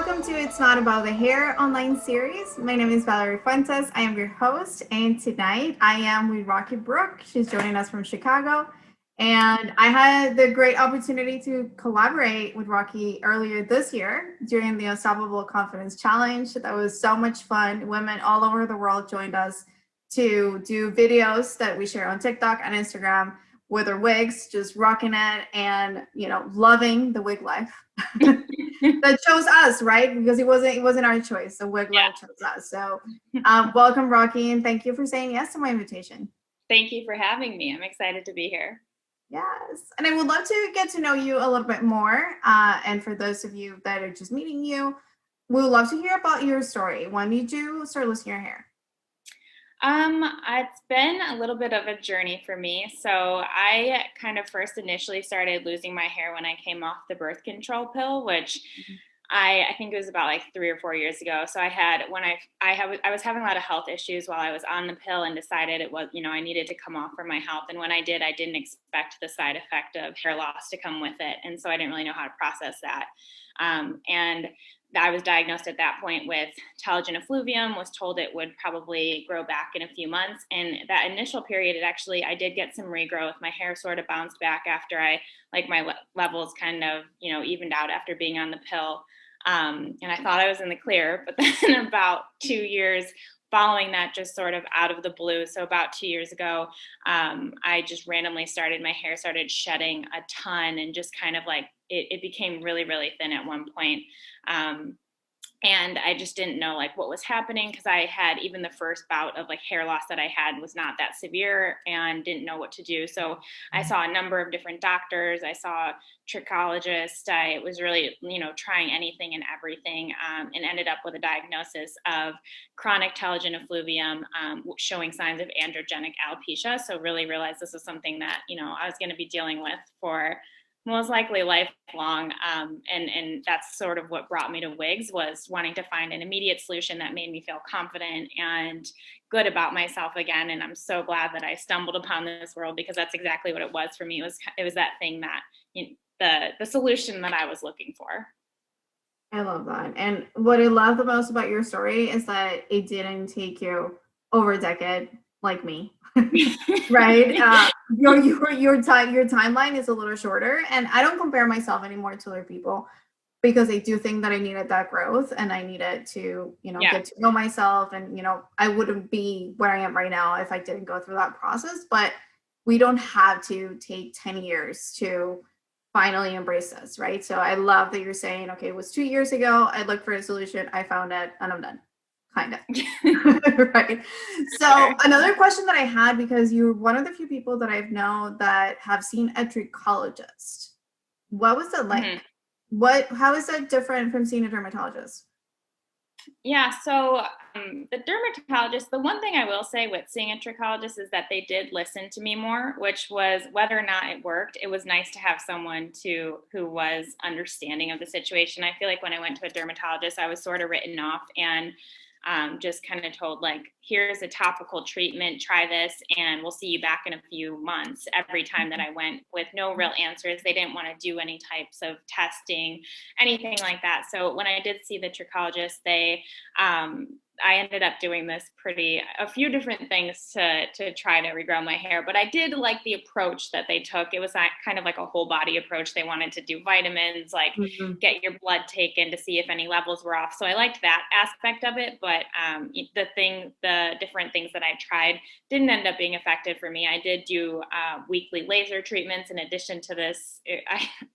welcome to It's Not About the Hair online series. My name is Valerie Fuentes. I am your host, and tonight I am with Brooke. She's joining us from Chicago, and I had the great opportunity to collaborate with Rocky earlier this year during the Unstoppable Confidence Challenge. That was so much fun. Women all over the world joined us to do videos that we share on TikTok and Instagram with our wigs, just rocking it and loving the wig life. That chose us, right? Because it wasn't our choice. The wig life chose us. So welcome, Rocky, and thank you for saying yes to my invitation. Thank you for having me. I'm excited to be here. Yes, and I would love to get to know you a little bit more. And for those of you that are just meeting you, we would love to hear about your story. When did you start losing your hair? It's been a little bit of a journey for me. So I kind of first initially started losing my hair when I came off the birth control pill, which I think it was about like 3 or 4 years ago. So I was having a lot of health issues while I was on the pill and decided it was, I needed to come off for my health. And when I did, I didn't expect the side effect of hair loss to come with it. And so I didn't really know how to process that. And I was diagnosed at that point with telogen effluvium, was told it would probably grow back in a few months. And that initial period, I did get some regrowth. My hair sort of bounced back after my levels kind of, evened out after being on the pill. And I thought I was in the clear, but then about 2 years following that, just sort of out of the blue. So about 2 years ago, I just randomly my hair started shedding a ton, and just kind of like, it became really, really thin at one point. And I just didn't know like what was happening, because I had even the first bout of like hair loss that I had was not that severe and didn't know what to do. So I saw a number of different doctors. I saw trichologists. I was really, trying anything and everything, and ended up with a diagnosis of chronic telogen effluvium, showing signs of androgenic alopecia. So really realized this was something that, I was going to be dealing with for most likely lifelong. And that's sort of what brought me to wigs, was wanting to find an immediate solution that made me feel confident and good about myself again. And I'm so glad that I stumbled upon this world, because that's exactly what it was for me. It was that thing that, the solution that I was looking for. I love that. And what I love the most about your story is that it didn't take you over a decade like me. Right? Your timeline is a little shorter, and I don't compare myself anymore to other people, because I do think that I needed that growth, and I needed to, get to know myself, and I wouldn't be where I am right now if I didn't go through that process. But we don't have to take 10 years to finally embrace this, right? So I love that you're saying, okay, it was 2 years ago, I looked for a solution, I found it, and I'm done. Kind of. Right. So another question that I had, because you're one of the few people that I've known that have seen a trichologist. What was it like? How is that different from seeing a dermatologist? Yeah, so the dermatologist, the one thing I will say with seeing a trichologist is that they did listen to me more, which was, whether or not it worked, it was nice to have someone who was understanding of the situation. I feel like when I went to a dermatologist, I was sort of written off and just kind of told, like, here's a topical treatment, try this, and we'll see you back in a few months every time that I went, with no real answers. They didn't want to do any types of testing, anything like that. So when I did see the trichologist, I ended up doing a few different things to try to regrow my hair. But I did like the approach that they took. It was kind of like a whole body approach. They wanted to do vitamins, like get your blood taken to see if any levels were off. So I liked that aspect of it. But the different things that I tried didn't end up being effective for me. I did do weekly laser treatments. In addition to this,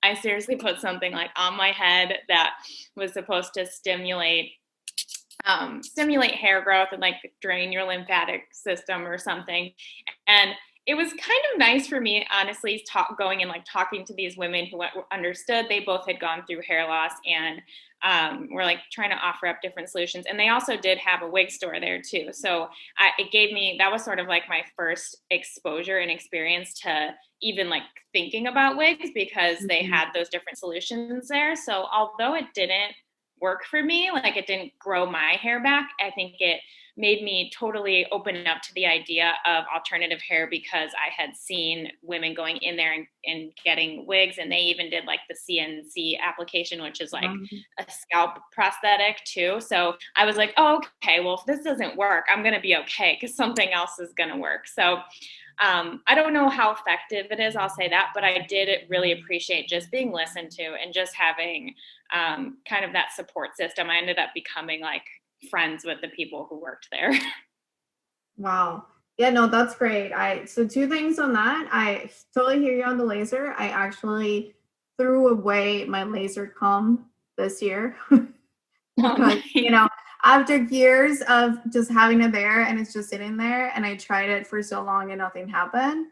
I seriously put something like on my head that was supposed to stimulate hair growth and like drain your lymphatic system or something. And it was kind of nice for me, honestly, going and like talking to these women who understood. They both had gone through hair loss and were like trying to offer up different solutions. And they also did have a wig store there too. So that was sort of like my first exposure and experience to even like thinking about wigs, because they had those different solutions there. So although it didn't work for me. Like it didn't grow my hair back. I think it made me totally open up to the idea of alternative hair because I had seen women going in there and getting wigs, and they even did like the CNC application, which is like a scalp prosthetic too. So I was like, oh, okay, well, if this doesn't work, I'm going to be okay because something else is going to work. So I don't know how effective it is, I'll say that, but I did really appreciate just being listened to and just having kind of that support system. I ended up becoming like friends with the people who worked there. Wow. Yeah, no, that's great. So two things on that. I totally hear you on the laser. I actually threw away my laser comb this year because, you know, after years of just having it there and it's just sitting there, and I tried it for so long and nothing happened,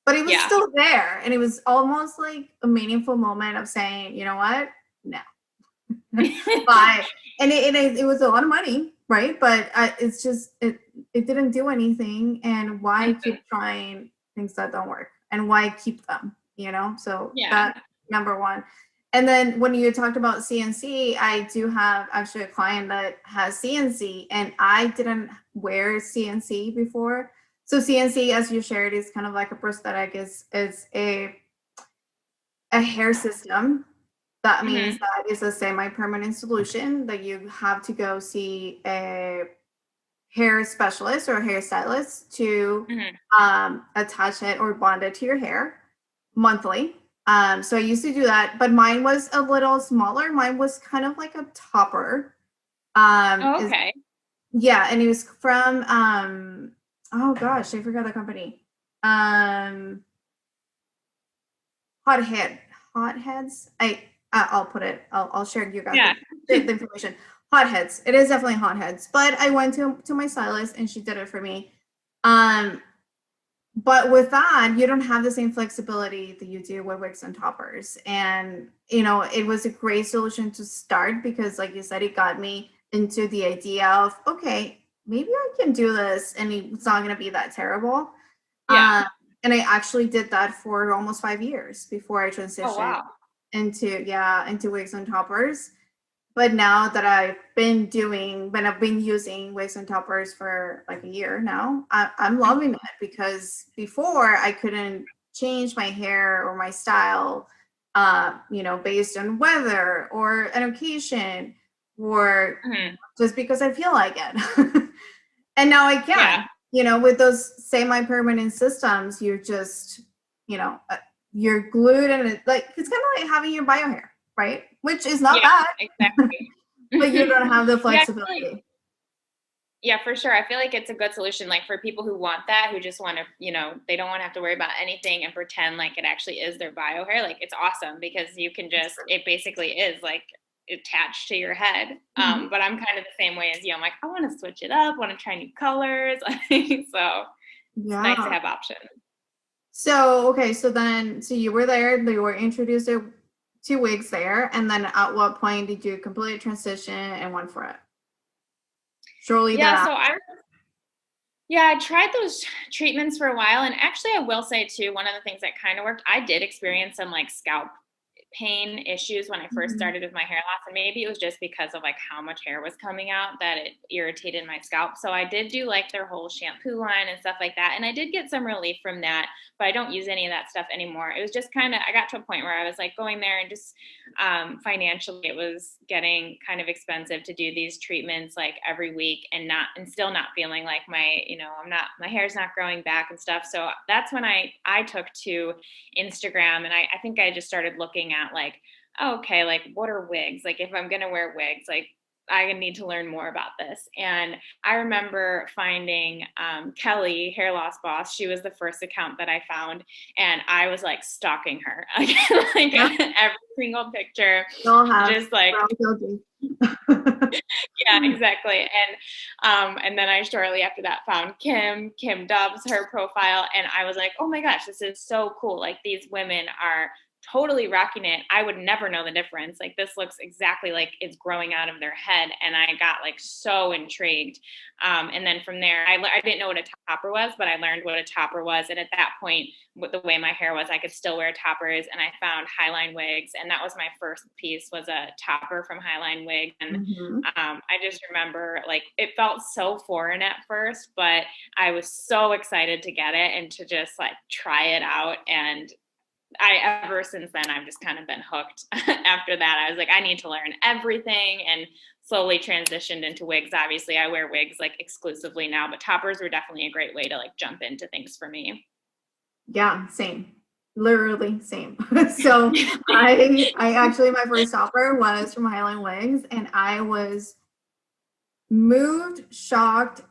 but it was still there, and it was almost like a meaningful moment of saying, you know what, no. But it was a lot of money, right? But it's just it didn't do anything, and why keep trying things that don't work, and why keep them, you know? So that number one. And then when you talked about CNC, I do have actually a client that has CNC, and I didn't wear CNC before. So CNC, as you shared, is kind of like a prosthetic, is a hair system. That means that is a semi-permanent solution that you have to go see a hair specialist or a hairstylist to attach it or bond it to your hair monthly. So I used to do that, but mine was a little smaller. Mine was kind of like a topper. Okay. Yeah, and it was from oh gosh, I forgot the company. Hotheads. I'll put it. I'll share you guys the information. Hotheads. It is definitely hotheads. But I went to my stylist and she did it for me. But with that, you don't have the same flexibility that you do with wigs and toppers. And you know, it was a great solution to start because, like you said, it got me into the idea of, okay, maybe I can do this, and it's not going to be that terrible. And I actually did that for almost 5 years before I transitioned into wigs and toppers. But now that I've been using wigs and toppers for like a year now, I'm loving it, because before I couldn't change my hair or my style, you know, based on weather or an occasion, or just because I feel like it. And now I can. You know, with those semi-permanent systems, you're just, you know, you're glued, and it's kind of like having your bio hair, right? Which is not bad. Exactly. But you don't have the flexibility. Yeah, for sure. I feel like it's a good solution, like for people who want that, who just want to, you know, they don't want to have to worry about anything and pretend like it actually is their bio hair. Like it's awesome because you can just, it basically is like attached to your head. But I'm kind of the same way as you. I'm like, I want to switch it up, want to try new colors. So it's nice to have options. So, okay, so you were there, you were introduced to wigs there, and then at what point did you completely transition and went for it? Surely I tried those treatments for a while, and actually I will say too, one of the things that kind of worked, I did experience some like scalp pain issues when I first started with my hair loss, and maybe it was just because of like how much hair was coming out that it irritated my scalp. So I did do like their whole shampoo line and stuff like that, and I did get some relief from that, but I don't use any of that stuff anymore. It was just kind of, I got to a point where I was like going there and just financially it was getting kind of expensive to do these treatments like every week, and still not feeling like my hair's not growing back and stuff. So that's when I took to Instagram, and I think I just started looking at like, oh, okay, like what are wigs? Like if I'm gonna wear wigs, like I need to learn more about this. And I remember finding Kelly, Hair Loss Boss. She was the first account that I found, and I was like stalking her, like every single picture, just like yeah, exactly. And then I shortly after that found Kim Dubs, her profile, and I was like, oh my gosh, this is so cool. Like these women are totally rocking it. I would never know the difference. Like, this looks exactly like it's growing out of their head. And I got like so intrigued. And then from there, I didn't know what a topper was, but I learned what a topper was. And at that point, with the way my hair was, I could still wear toppers. And I found Highline wigs. And that was my first piece, was a topper from Highline wig. And Mm-hmm. I just remember, like, it felt so foreign at first, but I was so excited to get it and to just like try it out. And ever since then, I've just kind of been hooked. After that, I was like, I need to learn everything, and slowly transitioned into wigs. Obviously, I wear wigs like exclusively now, but toppers were definitely a great way to like jump into things for me. Yeah, same. Literally same. So I actually, my first topper was from Highline Wigs, and I was moved, shocked,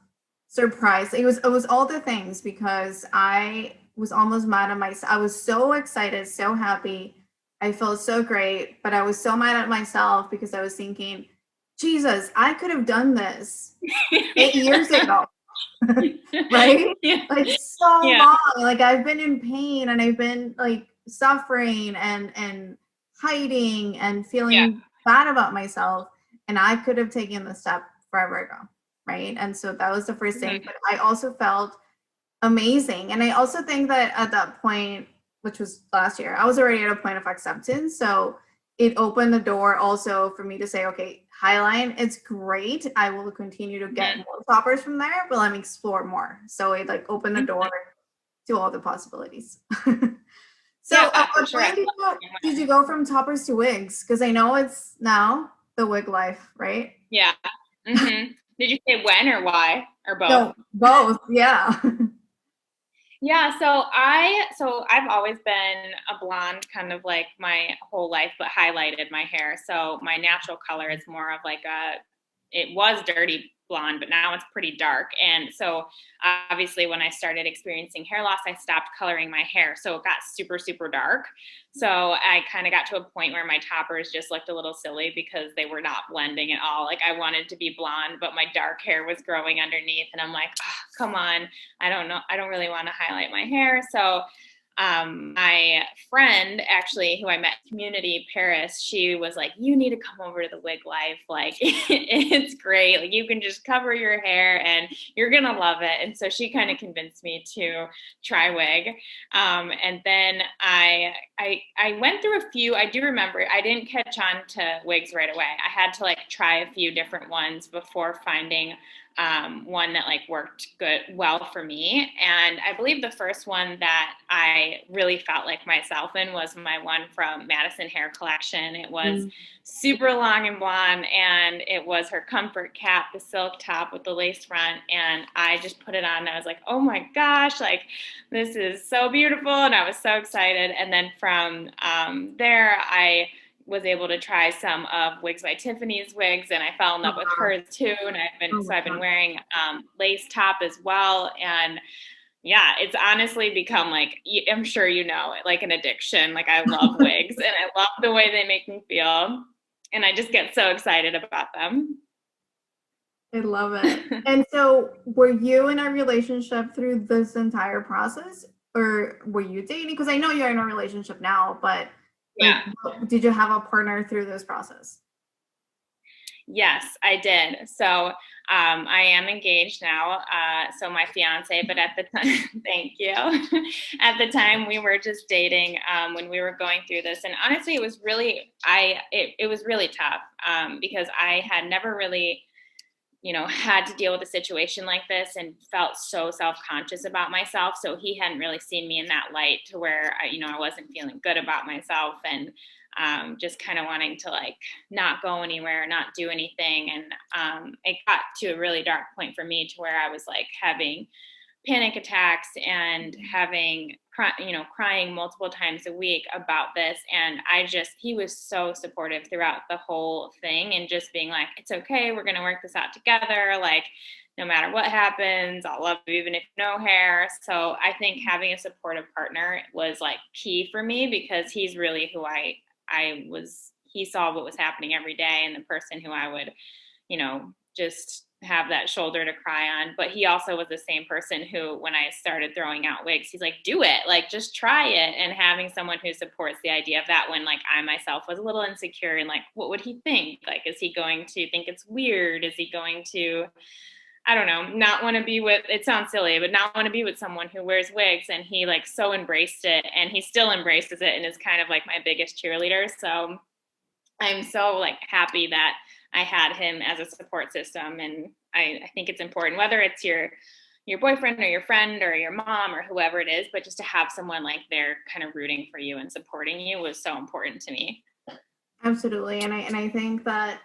surprised. It was all the things, because I was almost mad at myself. I was so excited, so happy. I felt so great, but I was so mad at myself because I was thinking, Jesus, I could have done this 8 years ago. Right? Yeah. Like, so Yeah. long. Like, I've been in pain, and I've been like suffering and hiding and Yeah. feeling bad about myself. And I could have taken the step forever ago. Right. And so that was the first thing. Mhm. But I also felt amazing. And I also think that at that point, which was last year, I was already at a point of acceptance. So it opened the door also for me to say, okay, Highline, it's great. I will continue to get Mhm. more toppers from there, but let me explore more. So it like opened the door Mhm. to all the possibilities. So Yeah, at for what sure. I point feel the same did you way. go from toppers to wigs? Because I know it's now the wig life, right? Yeah. Hmm. Did you say when or why or both? No, both. Yeah. Yeah, so I've always been a blonde kind of like my whole life, but highlighted my hair. So my natural color is more of like it was dirty blonde, but now it's pretty dark. And so obviously when I started experiencing hair loss, I stopped coloring my hair. So it got super, super dark. So I kind of got to a point where my toppers just looked a little silly because they were not blending at all. Like, I wanted to be blonde, but my dark hair was growing underneath. And I'm like, oh, come on. I don't know. I don't really want to highlight my hair. So my friend, actually, who I met in community, Paris, she was like, you need to come over to the wig life. Like, it's great. Like, you can just cover your hair and you're going to love it. And so she kind of convinced me to try wig. And then I went through a few. I do remember I didn't catch on to wigs right away. I had to like try a few different ones before finding one that like worked well for me. And I believe the first one that I really felt like myself in was my one from Madison Hair Collection. It was Mm. super long and blonde, and it was her comfort cap, the silk top with the lace front. And I just put it on and I was like, oh my gosh, like, this is so beautiful. And I was so excited. And then from there, I was able to try some of Wigs by Tiffany's wigs, and I fell in Oh, love with wow. hers too. And Oh, I've been wow. wearing lace top as well. And yeah, it's honestly become like, I'm sure you know, like an addiction. Like, I love wigs and I love the way they make me feel. And I just get so excited about them. I love it. And so, were you in a relationship through this entire process, or were you dating? Because I know you're in a relationship now, but like, Yeah. did you have a partner through this process? Yes, I did. So I am engaged now. So my fiance, but at the time, thank you. At the time, we were just dating when we were going through this, and honestly, it was really it was really tough because I had never really had to deal with a situation like this and felt so self-conscious about myself. So he hadn't really seen me in that light to where I wasn't feeling good about myself, and just kind of wanting to like not go anywhere, not do anything. And it got to a really dark point for me to where I was like having panic attacks and having crying multiple times a week about this. And he was so supportive throughout the whole thing, and just being like, it's okay, we're going to work this out together, like, no matter what happens, I'll love you even if no hair. So I think having a supportive partner was like key for me, because he's really who he saw what was happening every day, and the person who I would just have that shoulder to cry on. But he also was the same person who, when I started throwing out wigs, he's like, do it, like, just try it. And having someone who supports the idea of that, when like I myself was a little insecure and like, what would he think? Like, is he going to think it's weird? Is he going to, I don't know, not want to be with, it sounds silly, but not want to be with someone who wears wigs? And he like so embraced it, and he still embraces it and is kind of like my biggest cheerleader. So I'm so like happy that I had him as a support system. And I think it's important, whether it's your boyfriend or your friend or your mom or whoever it is, but just to have someone like there kind of rooting for you and supporting you was so important to me. Absolutely. And I think that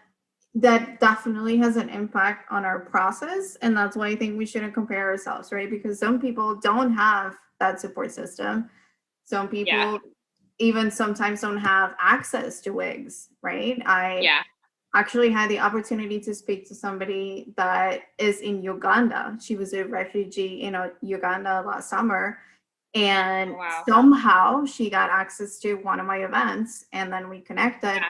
that definitely has an impact on our process. And that's why I think we shouldn't compare ourselves, right? Because some people don't have that support system. Some people Yeah. even sometimes don't have access to wigs, right? I Yeah. actually had the opportunity to speak to somebody that is in Uganda. She was a refugee in Uganda last summer. And Wow. somehow she got access to one of my events, and then we connected. Yeah.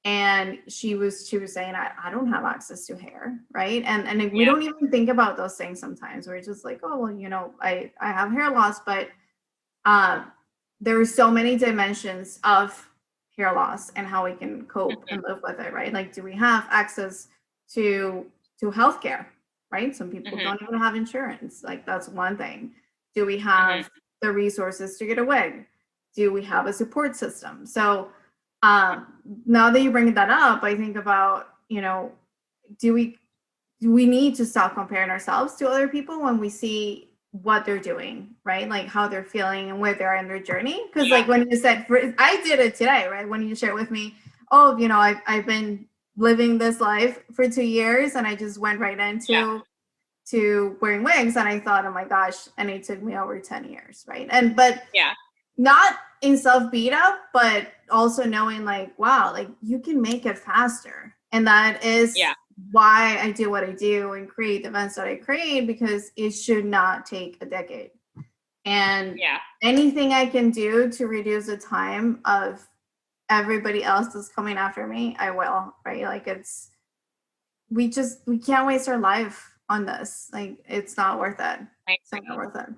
And she was saying, I don't have access to hair, right? And we Yeah. don't even think about those things sometimes. We're just like, oh well, I have hair loss, but there are so many dimensions of hair loss and how we can cope Mm-hmm. and live with it, right? Like, do we have access to healthcare, right? Some people Mm-hmm. don't even have insurance. Like, that's one thing. Do we Mm-hmm. have the resources to get a wig? Do we have a support system? So now that you bring that up, I think about, do we need to stop comparing ourselves to other people when we see what they're doing, right? Like how they're feeling and where they are in their journey. Because Yeah. like when you said, I did it today, right? When you shared with me, oh, I've been living this life for 2 years, and I just went right Yeah. into wearing wigs, and I thought, oh my gosh, and it took me over 10 years, right? But Yeah. not in self beat up, but also knowing like, wow, like you can make it faster. And that is Yeah. why I do what I do and create the events that I create, because it should not take a decade. And Yeah. anything I can do to reduce the time of everybody else that's coming after me, I will, right? Like we can't waste our life on this. Like it's not worth it. I It's not agree. worth it.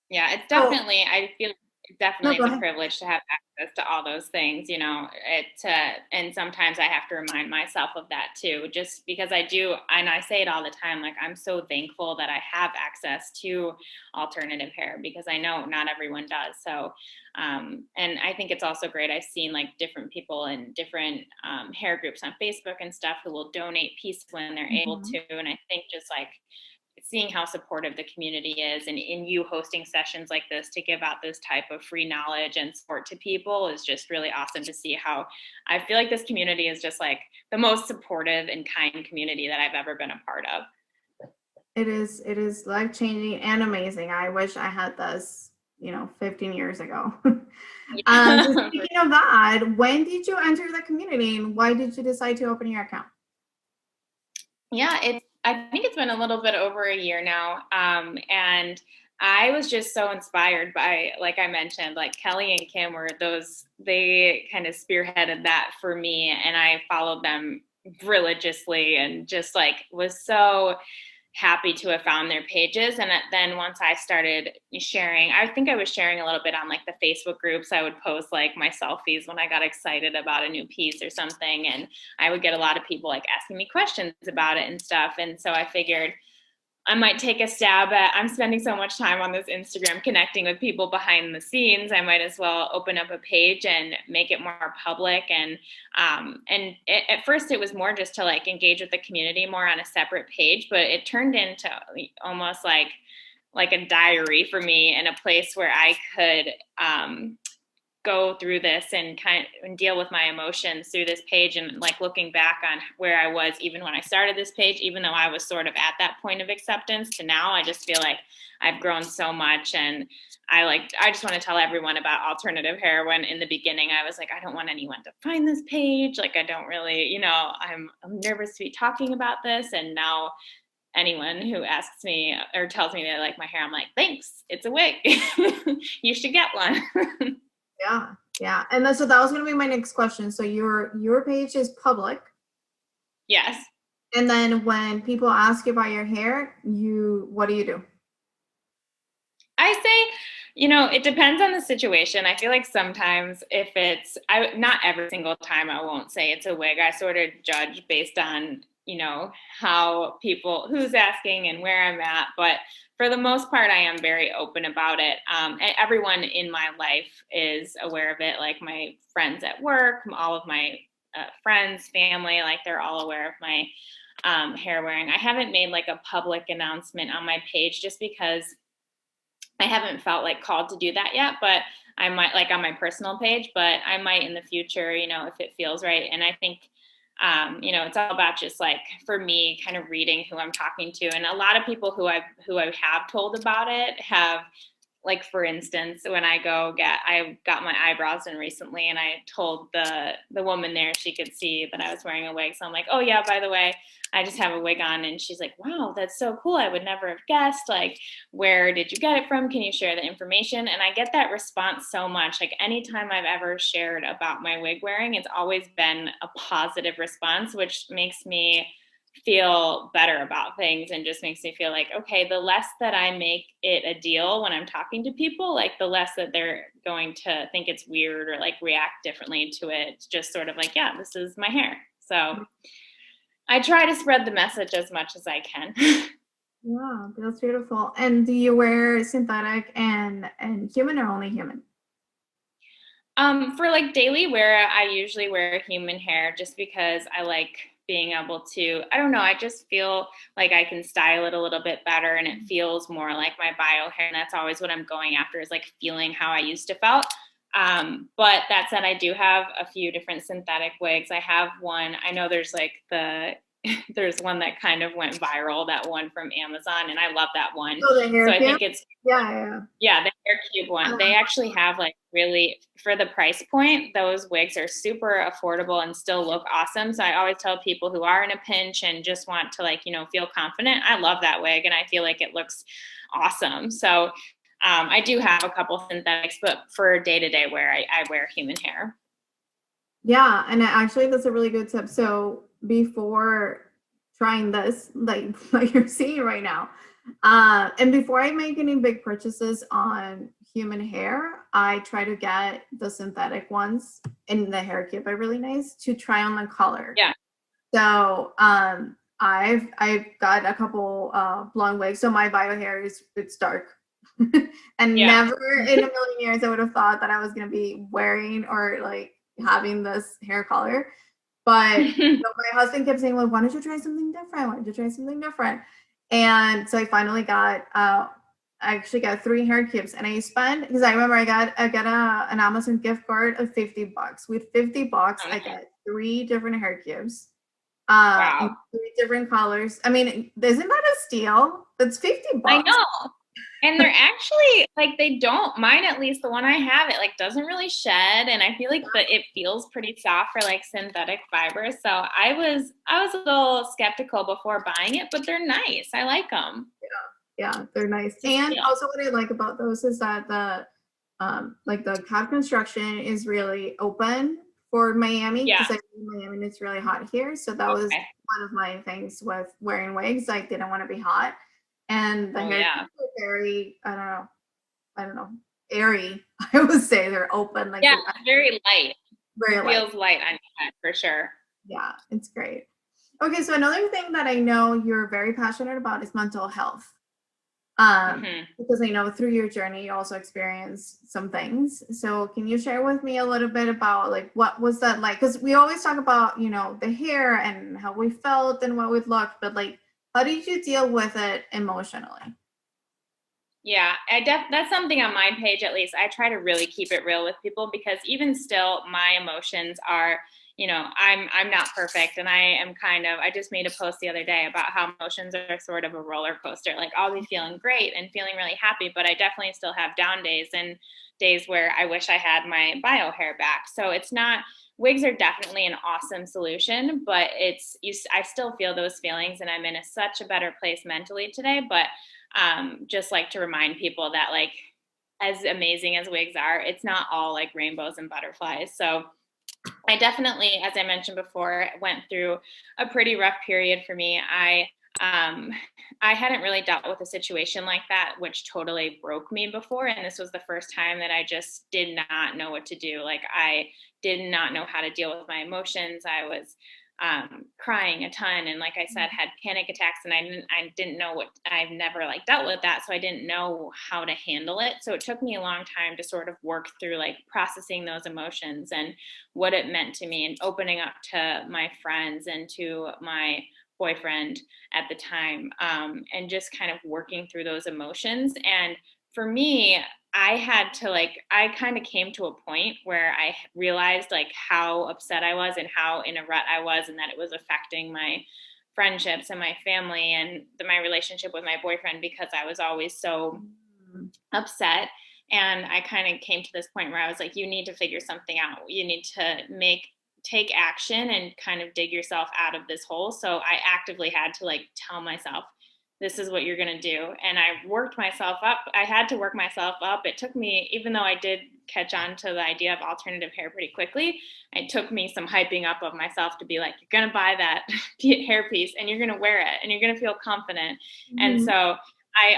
Yeah, it's So definitely, I feel it no, definitely go is a ahead. privilege to have access to all those things, and sometimes I have to remind myself of that too, just because I do, and I say it all the time, like I'm so thankful that I have access to alternative hair, because I know not everyone does. So, and I think it's also great. I've seen like different people in different hair groups on Facebook and stuff who will donate pieces when they're able Mhm. to. And I think just like seeing how supportive the community is, and in you hosting sessions like this to give out this type of free knowledge and support to people is just really awesome to see. How I feel like this community is just like the most supportive and kind community that I've ever been a part of. It is life changing and amazing. I wish I had this, 15 years ago. So Yeah. speaking of that, when did you enter the community and why did you decide to open your account? Yeah, I think it's been a little bit over a year now. And I was just so inspired by, like I mentioned, like Kelly and Kim were those, they kind of spearheaded that for me. And I followed them religiously and just like was so happy to have found their pages. And then once I started sharing, I think I was sharing a little bit on like the Facebook groups. I would post like my selfies when I got excited about a new piece or something. And I would get a lot of people like asking me questions about it and stuff. And so I figured I might take a stab at, I'm spending so much time on this Instagram connecting with people behind the scenes. I might as well open up a page and make it more public. At first it was more just to like engage with the community more on a separate page, but it turned into almost like a diary for me, and a place where I could go through this and and deal with my emotions through this page. And like looking back on where I was even when I started this page, even though I was sort of at that point of acceptance, to now, I just feel like I've grown so much. And I just want to tell everyone about alternative hair, when in the beginning I was like, I don't want anyone to find this page, like I don't really, I'm nervous to be talking about this. And now anyone who asks me or tells me they like my hair, I'm like, thanks, it's a wig. You should get one. Yeah, yeah. And so that was going to be my next question. So your page is public. Yes. And then when people ask you about your hair, what do you do? I say, it depends on the situation. I feel like sometimes if not every single time I won't say it's a wig. I sort of judge based on, how who's asking and where I'm at. But for the most part, I am very open about it. And everyone in my life is aware of it, like my friends at work, all of my friends, family, like they're all aware of my hair wearing. I haven't made like a public announcement on my page just because I haven't felt like called to do that yet, but I might, like on my personal page, but I might in the future, if it feels right. And I think, it's all about just like for me, kind of reading who I'm talking to, and a lot of people who I have told about it have, like, for instance, when I got my eyebrows in recently, and I told the woman there she could see that I was wearing a wig. So I'm like, oh yeah, by the way, I just have a wig on. And she's like, wow, that's so cool. I would never have guessed. Like, where did you get it from? Can you share the information? And I get that response so much. Like, anytime I've ever shared about my wig wearing, it's always been a positive response, which makes me feel better about things and just makes me feel like, okay, the less that I make it a deal when I'm talking to people, like the less that they're going to think it's weird or like react differently to it. It's just sort of like, yeah, this is my hair. So I try to spread the message as much as I can. Yeah, that's beautiful. And do you wear synthetic and human or only human? For like daily wear, I usually wear human hair just because I like being able to, I don't know, I just feel like I can style it a little bit better and it feels more like my bio hair. And that's always what I'm going after, is like feeling how I used to felt. But that said, I do have a few different synthetic wigs. I have one, I know there's like there's one that kind of went viral, that one from Amazon, and I love that one. Oh, the So hair I care? think it's, Yeah, yeah, the hair cube one. They actually have like really, for the price point, those wigs are super affordable and still look awesome. So I always tell people who are in a pinch and just want to, like, feel confident. I love that wig and I feel like it looks awesome. So I do have a couple synthetics, but for day to day wear, I wear human hair. yeah, and actually that's a really good tip. So before trying this, like you're seeing right now, and before I make any big purchases on human hair, I try to get the synthetic ones in the hair kit are really nice to try on the color. Yeah. So I've got a couple blonde wigs. So my bio hair it's dark. And Yeah. never in a million years I would have thought that I was gonna be wearing or like having this hair color. But my husband kept saying, well, why don't you try something different? Why don't you try something different? And so I finally got I actually got 3 hair clips, and I spent, because I remember an Amazon gift card of $50. With $50, I got 3 different hair clips in Wow. 3 different colors. I mean, isn't that a steal? That's 50 I bucks. know. And they're actually like, they don't, mine at least, the one I have, it like doesn't really shed, and I feel like it feels pretty soft for like synthetic fibers. So I was a little skeptical before buying it, but they're nice. I like them. Yeah, they're nice. And also what I like about those is that like the cap construction is really open for Miami, Yeah. because I live in Miami and it's really hot here. So that was Okay. one of my things with wearing wigs. I didn't want to be hot. And the Oh hair yeah. clips are very, I don't know, airy. I would say they're open, like Yeah. Very light. very It light. feels light on your head for sure. Yeah, it's great. Okay, so another thing that I know you're very passionate about is mental health. Because I know through your journey you also experienced some things. So can you share with me a little bit about like what was that like? Because we always talk about, the hair and how we felt and what we looked, but like how did you deal with it emotionally? Yeah, that's something on my page, at least. I try to really keep it real with people, because even still my emotions are, I'm not perfect, and I just made a post the other day about how emotions are sort of a roller coaster. Like, I'll be feeling great and feeling really happy, but I definitely still have down days and days where I wish I had my bio hair back. So it's not, wigs are definitely an awesome solution, but I still feel those feelings, and I'm in such a better place mentally today. But just like to remind people that, like, as amazing as wigs are, it's not all like rainbows and butterflies. So I definitely, as I mentioned before, went through a pretty rough period for me. Um, I hadn't really dealt with a situation like that, which totally broke me before. And this was the first time that I just did not know what to do. Like, I did not know how to deal with my emotions. I was crying a ton, and like I said, had panic attacks, and I didn't know what, I've never like dealt with that, so I didn't know how to handle it. So it took me a long time to sort of work through like processing those emotions and what it meant to me, and opening up to my friends and to my boyfriend at the time, and just kind of working through those emotions. And for me, I had to like, I kind of came to a point where I realized like how upset I was and how in a rut I was, and that it was affecting my friendships and my family and my relationship with my boyfriend, because I was always so upset. And I kind of came to this point where I was like, you need to figure something out. You need to take action and kind of dig yourself out of this hole. So I actively had to like tell myself, this is what you're going to do. And I worked myself up. I had to work myself up. It took me, even though I did catch on to the idea of alternative hair pretty quickly, it took me some hyping up of myself to be like, you're going to buy that hair piece and you're going to wear it and you're going to feel confident. And Mm-hmm. so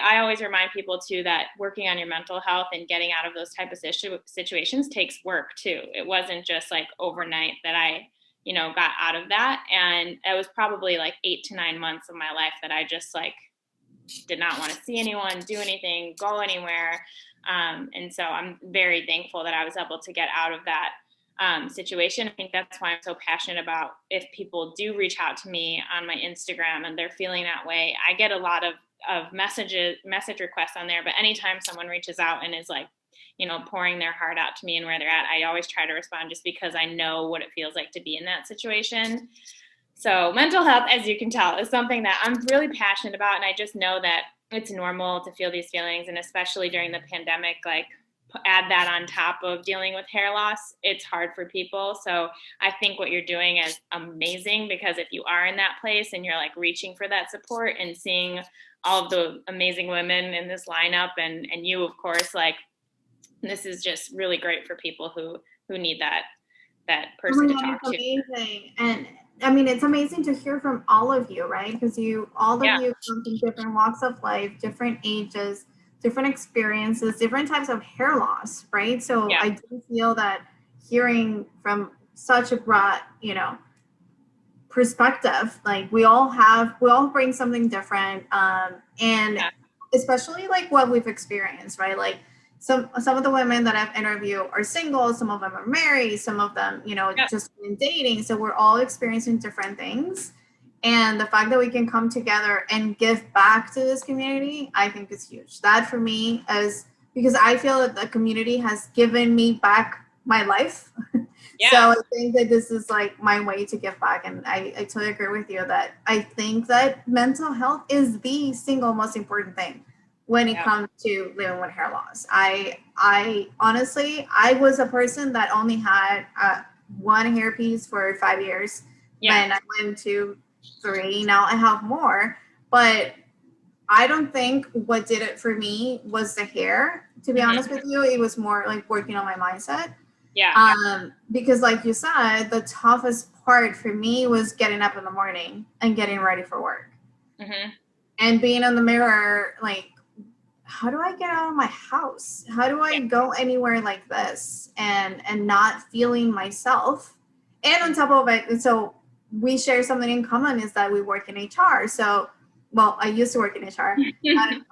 I always remind people too that working on your mental health and getting out of those type of situations takes work too. It wasn't just like overnight that I, got out of that. And it was probably like 8 to 9 months of my life that I just like did not want to see anyone, do anything, go anywhere. And so I'm very thankful that I was able to get out of that situation. I think that's why I'm so passionate about, if people do reach out to me on my Instagram and they're feeling that way, I get a lot of message requests on there. But anytime someone reaches out and is like, pouring their heart out to me and where they're at, I always try to respond, just because I know what it feels like to be in that situation. So mental health, as you can tell, is something that I'm really passionate about. And I just know that it's normal to feel these feelings. And especially during the pandemic, like, add that on top of dealing with hair loss, it's hard for people. So I think what you're doing is amazing, because if you are in that place and you're like reaching for that support and seeing all of the amazing women in this lineup, and you, of course, like, this is just really great for people who need that Oh person my to God, talk it's to. amazing. And I mean, it's amazing to hear from all of you, right? Because all of Yeah. you come from different walks of life, different ages, different experiences, different types of hair loss, right? So Yeah. I do feel that hearing from such a broad, perspective, like we all bring something different. And Yeah. especially like what we've experienced, right? Like some of the women that I've interviewed are single, some of them are married, some of them, Yeah. just in dating. So we're all experiencing different things. And the fact that we can come together and give back to this community, I think is huge. That for me is because I feel that the community has given me back my life. So Yeah. I think that this is like my way to give back. And I totally agree with you that I think that mental health is the single most important thing when it Yeah. comes to living with hair loss. I honestly, I was a person that only had one hairpiece for 5 years. Yeah. Then I went to three. Now I have more. But I don't think what did it for me was the hair. To be Hmm. honest with you, it was more like working on my mindset. Yeah. Because like you said, the toughest part for me was getting up in the morning and getting ready for work Hmm. and being in the mirror, like, how do I get out of my house? How do Yeah. I go anywhere like this and not feeling myself? And on top of it, so we share something in common is that we work in HR. So, well, I used to work in HR, not Yeah. anymore.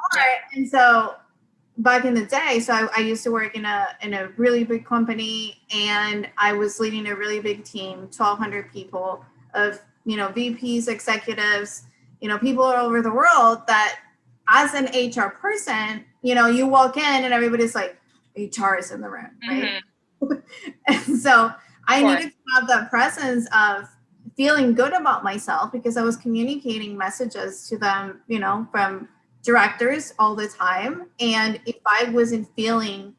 And so back in the day, so I used to work in a really big company, and I was leading a really big team, 1,200 people of VPs, executives, people all over the world. That as an HR person, you walk in and everybody's like, HR is in the room, right? Hmm. And so Of I course. needed to have that presence of feeling good about myself because I was communicating messages to them, from directors all the time. And if I wasn't feeling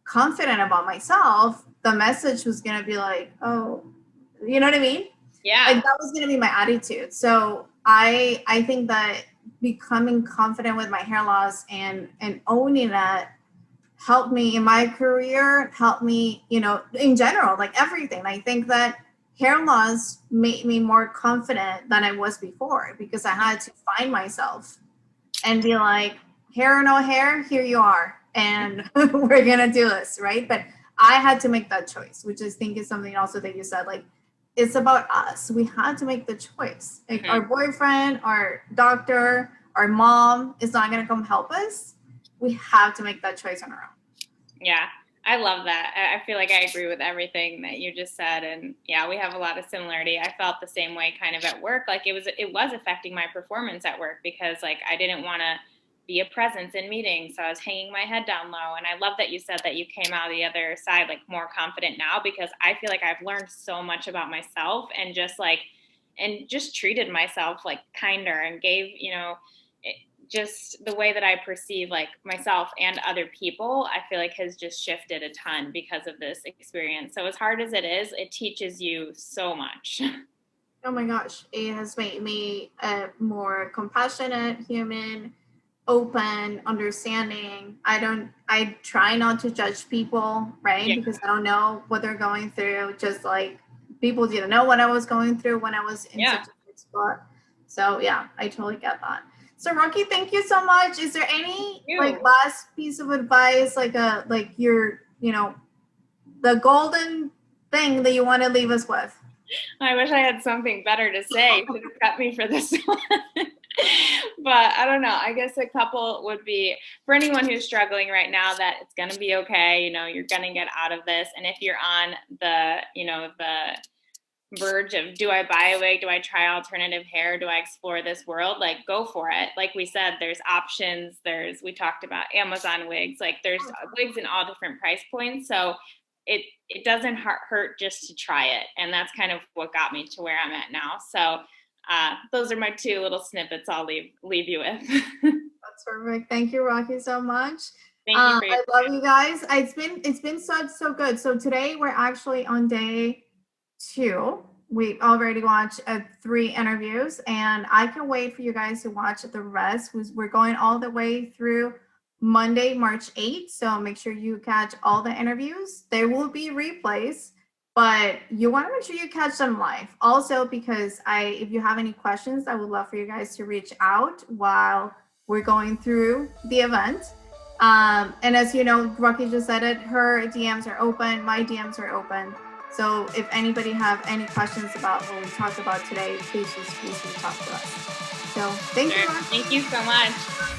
confident about myself, the message was going to be like, oh, you know what I mean? Like Yeah. that was going to be my attitude. So I think that becoming confident with my hair loss and owning that helped me in my career, helped me, you know, in general, like everything. I think that hair loss made me more confident than I was before because I had to find myself and be like, hair or no hair, here you are. And we're going to do this, right? But I had to make that choice, which I think is something also that you said, like, it's about us. We had to make the choice. Like our boyfriend, our doctor, our mom is not going to come help us. We have to make that choice on our own. Yeah, I love that. I feel like I agree with everything that you just said, and yeah, we have a lot of similarity. I felt the same way kind of at work. Like it was affecting my performance at work because like I didn't want to be a presence in meetings, so I was hanging my head down low. And I love that you said that you came out of the other side like more confident now, because I feel like I've learned so much about myself and just treated myself like kinder and gave, just the way that I perceive like myself and other people, I feel like has just shifted a ton because of this experience. So as hard as it is, it teaches you so much. Oh my gosh, it has made me a more compassionate human, open, understanding. I try not to judge people, right? Yeah. Because I don't know what they're going through. Just like people didn't know what I was going through when I was in Yeah. such a good spot. So yeah, I totally get that. So Rocky, thank you so much. Is there any like You. last piece of advice, like your, the golden thing that you want to leave us with? I wish I had something better to say to prep me for this one. But I don't know. I guess a couple would be for anyone who's struggling right now that it's going to be okay. You're going to get out of this. And if you're on the verge of, do I buy a wig? Do I try alternative hair? Do I explore this world? Like, go for it. Like we said, there's options. We talked about Amazon wigs. Like there's wigs in all different price points. So it doesn't hurt just to try it. And that's kind of what got me to where I'm at now. So those are my two little snippets I'll leave you with. That's perfect. Thank you, Rocky, so much. Thank you for your I love you guys. It's been so good. So today we're actually on day 2. We already watched 3 interviews, and I can wait for you guys to watch the rest. We're going all the way through Monday, March 8th. So make sure you catch all the interviews. There will be replays, but you want to make sure you catch them live. Also, because if you have any questions, I would love for you guys to reach out while we're going through the event. And as you know, Rocky just said it, her DMs are open, my DMs are open. So if anybody have any questions about what we talked about today, please reach out to us. So thank you. Thank you so much.